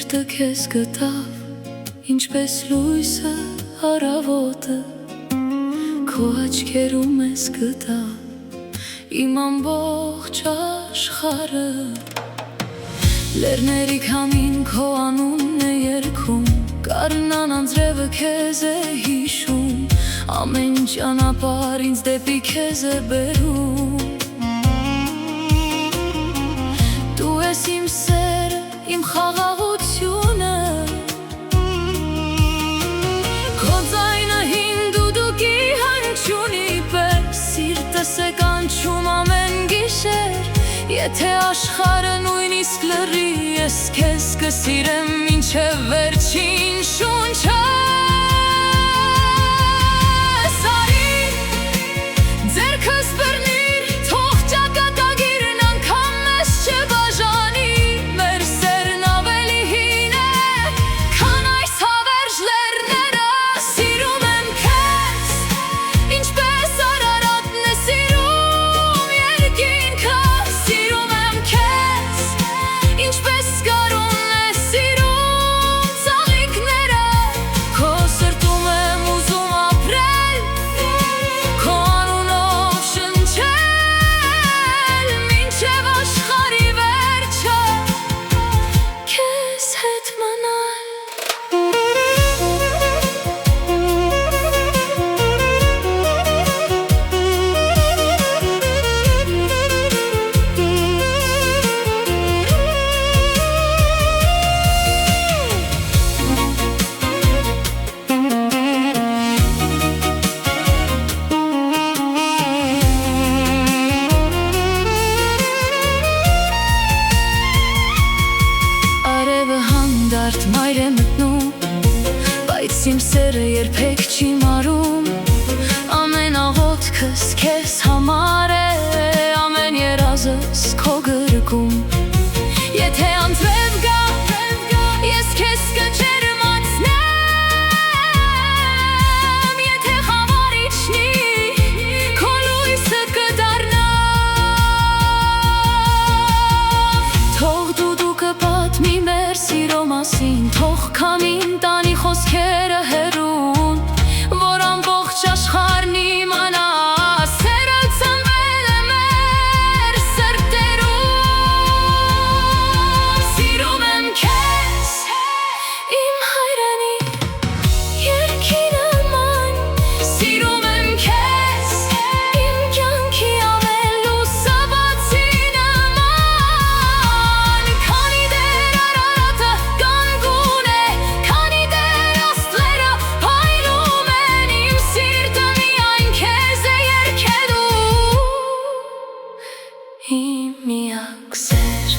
սիրտը քեզ գտավ, ինչպես լույսը առավոտը, քո աչքերում ես գտա իմ ամբողջ աշխարհը։ Լեռների քամին քո անունն է երգում, գարնան անձրևը քեզ է հիշում, ամեն ճանապարհ ինձ դեպի քեզ է բերում։ Դու ես իմ սերը, իմ խաղաղությունը, քո ձայնը հին դուդուկի հնչյունի պես սիրտս է կանչում ամեն գիշեր։ Եթե աշխարհը նույնիսկ լռի, ես քեզ կսիրեմ մինչև վերջին շունչս։ Արի, ձեռքս բռնիր, թող ճակատագիրն անգամ մեզ չբաժանի, մեր սերն ավելի հին է, քան այս հավերժ լեռները։ Սիրում եմ քեզ, ինչպես Արարատն է սիրում երկինքը, սիրում եմ քեզ, ինչպես գարունն է սիրում ծաղիկները, քո սրտում եմ ուզում ապրել, քո անունով շնչել, մինչև աշխարհի վերջը քեզ հետ մնալ։ Արևը հանդարտ մայր է մտնում, բայց իմ սերը երբեք չի մարում, ամեն աղոթքս քեզ համար է, ամեն երազս քո գրկում։ Եթե անձրև գա, ես քեզ կջերմացնեմ, եթե խավար իջնի, քո լույսը կդառնա, թող դուդուկը պատմի մեր սիրո մասին, թող քամին տանի խոսքերը հեռուն, որ ամբողջ աշխարհն իմանա սերը ծնվել է մեր սրտերում։ Սիրում եմ քեզ, իմ հայրենի երգի նման, սիրում եմ քեզ, իմ կյանքի ամենլուսաբացի նման, քանի դեռ Արարատը կանգուն է, քանի դեռ աստղերը փայլում են, իմ սիրտը միայն քեզ է երգելու, իմ միակ սեր։